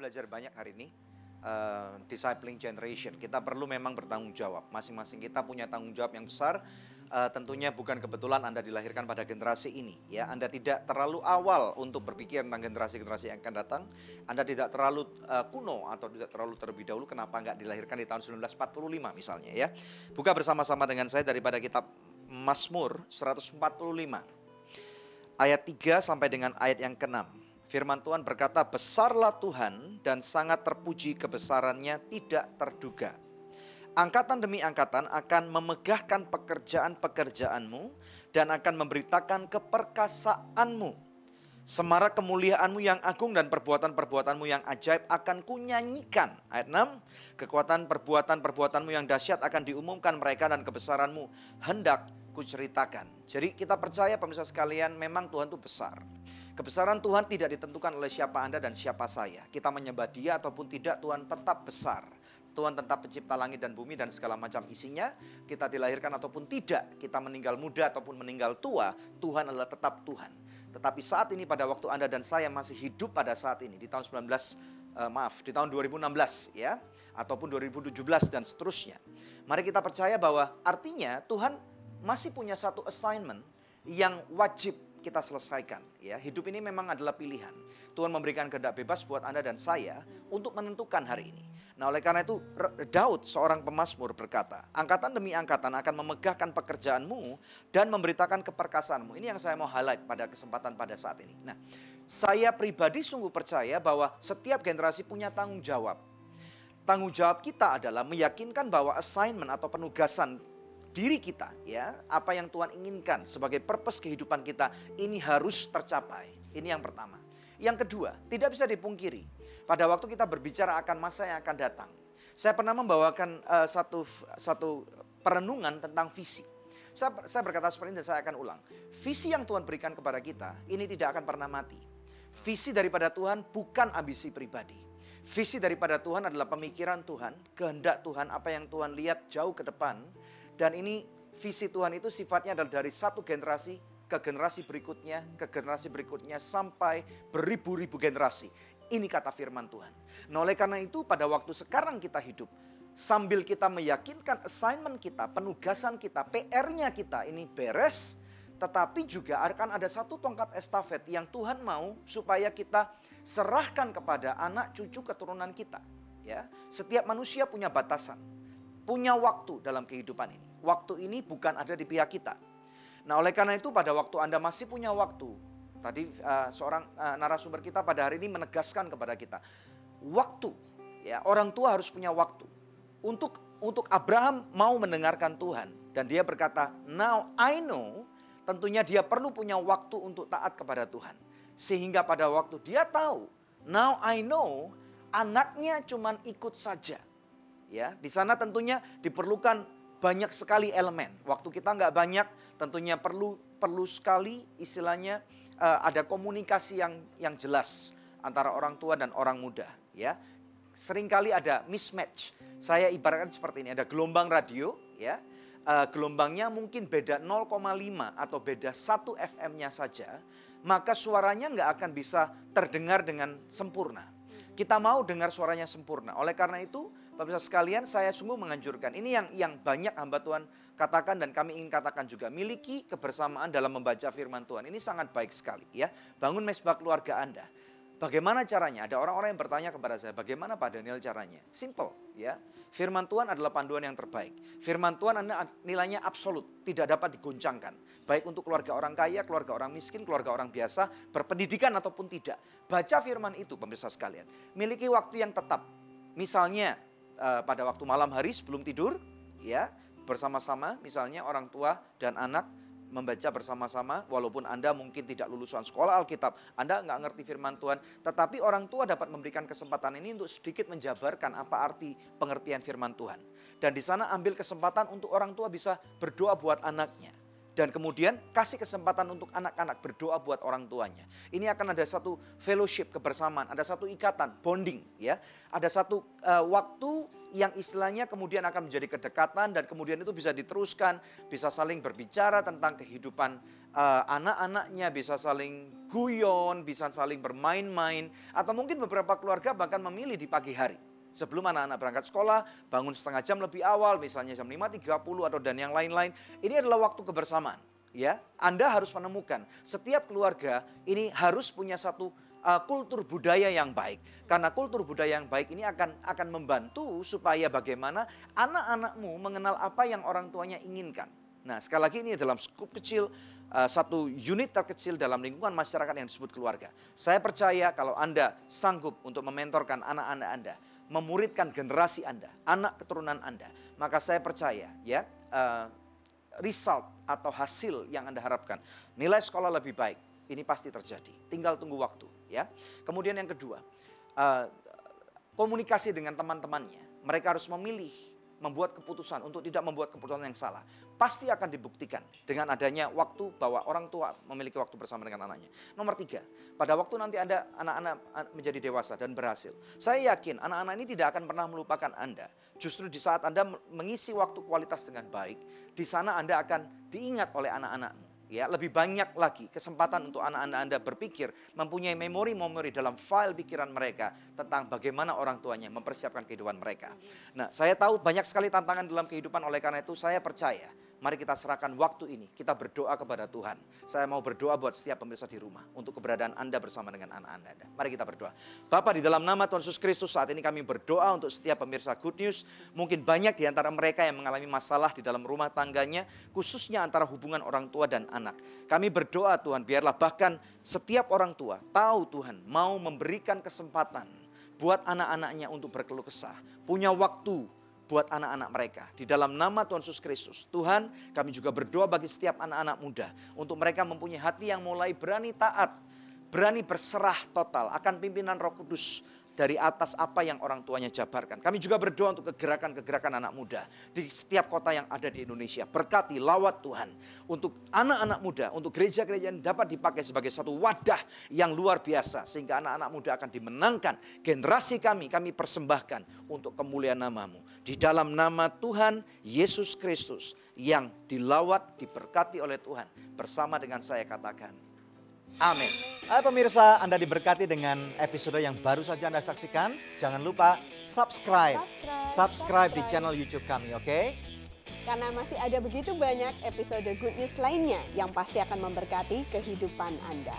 belajar banyak hari ini. Discipling generation. Kita perlu memang bertanggung jawab. Masing-masing kita punya tanggung jawab yang besar. Tentunya bukan kebetulan Anda dilahirkan pada generasi ini. Ya, Anda tidak terlalu awal untuk berpikir tentang generasi-generasi yang akan datang. Anda tidak terlalu kuno atau tidak terlalu terlebih dahulu. Kenapa nggak dilahirkan di tahun 1945 misalnya ya? Buka bersama-sama dengan saya daripada kitab Mazmur 145. Ayat 3 sampai dengan ayat yang ke-6. Firman Tuhan berkata, besarlah Tuhan dan sangat terpuji kebesarannya tidak terduga. Angkatan demi angkatan akan memegahkan pekerjaan-pekerjaanmu dan akan memberitakan keperkasaanmu. Semarak kemuliaanmu yang agung dan perbuatan-perbuatanmu yang ajaib akan kunyanyikan. Ayat 6, kekuatan perbuatan-perbuatanmu yang dahsyat akan diumumkan mereka dan kebesaranmu hendak kuceritakan. Jadi kita percaya pemirsa sekalian, memang Tuhan itu besar. Kebesaran Tuhan tidak ditentukan oleh siapa Anda dan siapa saya. Kita menyembah Dia ataupun tidak, Tuhan tetap besar. Tuhan tetap pencipta langit dan bumi dan segala macam isinya. Kita dilahirkan ataupun tidak, kita meninggal muda ataupun meninggal tua, Tuhan adalah tetap Tuhan. Tetapi saat ini pada waktu Anda dan saya masih hidup pada saat ini di tahun di tahun 2016 ya, ataupun 2017 dan seterusnya. Mari kita percaya bahwa artinya Tuhan masih punya satu assignment yang wajib kita selesaikan ya. Hidup ini memang adalah pilihan. Tuhan memberikan kehendak bebas buat Anda dan saya untuk menentukan hari ini. Nah, oleh karena itu Daud seorang pemazmur berkata, angkatan demi angkatan akan memegahkan pekerjaanmu dan memberitakan keperkasaanmu. Ini yang saya mau highlight pada kesempatan pada saat ini. Nah, saya pribadi sungguh percaya bahwa setiap generasi punya tanggung jawab. Tanggung jawab kita adalah meyakinkan bahwa assignment atau penugasan diri kita ya, apa yang Tuhan inginkan sebagai purpose kehidupan kita ini harus tercapai. Ini yang pertama. Yang kedua, tidak bisa dipungkiri pada waktu kita berbicara akan masa yang akan datang. Saya pernah membawakan satu perenungan tentang visi. Saya berkata seperti ini dan saya akan ulang. Visi yang Tuhan berikan kepada kita ini tidak akan pernah mati. Visi daripada Tuhan bukan ambisi pribadi. Visi daripada Tuhan adalah pemikiran Tuhan, kehendak Tuhan, apa yang Tuhan lihat jauh ke depan. Dan ini visi Tuhan itu sifatnya adalah dari satu generasi ke generasi berikutnya sampai beribu-ribu generasi. Ini kata firman Tuhan. Nah, oleh karena itu pada waktu sekarang kita hidup, sambil kita meyakinkan assignment kita, penugasan kita, PR-nya kita ini beres, tetapi juga akan ada satu tongkat estafet yang Tuhan mau supaya kita serahkan kepada anak cucu keturunan kita. Ya, setiap manusia punya batasan. Punya waktu dalam kehidupan ini. Waktu ini bukan ada di pihak kita. Nah, oleh karena itu pada waktu Anda masih punya waktu. Tadi seorang narasumber kita pada hari ini menegaskan kepada kita. Waktu. Ya, orang tua harus punya waktu. Untuk Abraham mau mendengarkan Tuhan. Dan dia berkata, now I know. Tentunya dia perlu punya waktu untuk taat kepada Tuhan. Sehingga pada waktu dia tahu, now I know, anaknya cuman ikut saja. Ya, di sana tentunya diperlukan banyak sekali elemen. Waktu kita nggak banyak, tentunya perlu sekali istilahnya ada komunikasi yang jelas antara orang tua dan orang muda. Ya, seringkali ada mismatch. Saya ibaratkan seperti ini, ada gelombang radio, ya, gelombangnya mungkin beda 0,5 atau beda 1 FM-nya saja, maka suaranya nggak akan bisa terdengar dengan sempurna. Kita mau dengar suaranya sempurna. Oleh karena itu, pemirsa sekalian, saya sungguh menganjurkan. Ini yang banyak hamba Tuhan katakan dan kami ingin katakan juga. Miliki kebersamaan dalam membaca firman Tuhan. Ini sangat baik sekali ya. Bangun mesbah keluarga Anda. Bagaimana caranya? Ada orang-orang yang bertanya kepada saya, bagaimana Pak Daniel caranya? Simple ya. Firman Tuhan adalah panduan yang terbaik. Firman Tuhan nilainya absolut, tidak dapat digoncangkan. Baik untuk keluarga orang kaya, keluarga orang miskin, keluarga orang biasa, berpendidikan ataupun tidak. Baca firman itu pemirsa sekalian. Miliki waktu yang tetap. Misalnya pada waktu malam hari sebelum tidur, ya, bersama-sama misalnya orang tua dan anak membaca bersama-sama, walaupun Anda mungkin tidak lulusan sekolah Alkitab, Anda nggak ngerti firman Tuhan, tetapi orang tua dapat memberikan kesempatan ini untuk sedikit menjabarkan apa arti pengertian firman Tuhan. Dan di sana ambil kesempatan untuk orang tua bisa berdoa buat anaknya. Dan kemudian kasih kesempatan untuk anak-anak berdoa buat orang tuanya. Ini akan ada satu fellowship, kebersamaan, ada satu ikatan, bonding ya. Ada satu waktu yang istilahnya kemudian akan menjadi kedekatan dan kemudian itu bisa diteruskan, bisa saling berbicara tentang kehidupan anak-anaknya, bisa saling guyon, bisa saling bermain-main, atau mungkin beberapa keluarga bahkan memilih di pagi hari. Sebelum anak-anak berangkat sekolah, bangun setengah jam lebih awal, misalnya jam 5.30 atau dan yang lain-lain. Ini adalah waktu kebersamaan. Ya, Anda harus menemukan setiap keluarga ini harus punya satu kultur budaya yang baik. Karena kultur budaya yang baik ini akan membantu supaya bagaimana anak-anakmu mengenal apa yang orang tuanya inginkan. Nah, sekali lagi ini dalam skup kecil, satu unit terkecil dalam lingkungan masyarakat yang disebut keluarga. Saya percaya kalau Anda sanggup untuk mementorkan anak-anak Anda, memuridkan generasi Anda, anak keturunan Anda, maka saya percaya ya result atau hasil yang Anda harapkan, nilai sekolah lebih baik, ini pasti terjadi. Tinggal tunggu waktu ya. Kemudian yang kedua, komunikasi dengan teman-temannya. Mereka harus memilih, membuat keputusan untuk tidak membuat keputusan yang salah. Pasti akan dibuktikan dengan adanya waktu bahwa orang tua memiliki waktu bersama dengan anaknya. Nomor 3, pada waktu nanti Anda anak-anak menjadi dewasa dan berhasil. Saya yakin anak-anak ini tidak akan pernah melupakan Anda. Justru di saat Anda mengisi waktu kualitas dengan baik, di sana Anda akan diingat oleh anak-anakmu. Ya, lebih banyak lagi kesempatan untuk anak-anak Anda berpikir, mempunyai memori-memori dalam file pikiran mereka tentang bagaimana orang tuanya mempersiapkan kehidupan mereka. Nah, saya tahu banyak sekali tantangan dalam kehidupan, oleh karena itu saya percaya, mari kita serahkan waktu ini, kita berdoa kepada Tuhan. Saya mau berdoa buat setiap pemirsa di rumah, untuk keberadaan Anda bersama dengan anak-anak Anda. Mari kita berdoa. Bapa, di dalam nama Tuhan Yesus Kristus, saat ini kami berdoa untuk setiap pemirsa Good News. Mungkin banyak di antara mereka yang mengalami masalah di dalam rumah tangganya, khususnya antara hubungan orang tua dan anak. Kami berdoa Tuhan, biarlah bahkan setiap orang tua tahu Tuhan mau memberikan kesempatan buat anak-anaknya untuk berkeluh kesah, punya waktu buat anak-anak mereka. Di dalam nama Tuhan Yesus Kristus, Tuhan, kami juga berdoa bagi setiap anak-anak muda untuk mereka mempunyai hati yang mulai berani taat, berani berserah total akan pimpinan Roh Kudus dari atas apa yang orang tuanya jabarkan. Kami juga berdoa untuk kegerakan-kegerakan anak muda di setiap kota yang ada di Indonesia. Berkati, lawat Tuhan untuk anak-anak muda, untuk gereja-gereja yang dapat dipakai sebagai satu wadah yang luar biasa. Sehingga anak-anak muda akan dimenangkan. Generasi kami persembahkan untuk kemuliaan nama-Mu. Di dalam nama Tuhan Yesus Kristus yang dilawat, diberkati oleh Tuhan. Bersama dengan saya katakan, amin. Hai pemirsa, Anda diberkati dengan episode yang baru saja Anda saksikan. Jangan lupa subscribe di channel YouTube kami, oke? Karena masih ada begitu banyak episode Good News lainnya yang pasti akan memberkati kehidupan Anda.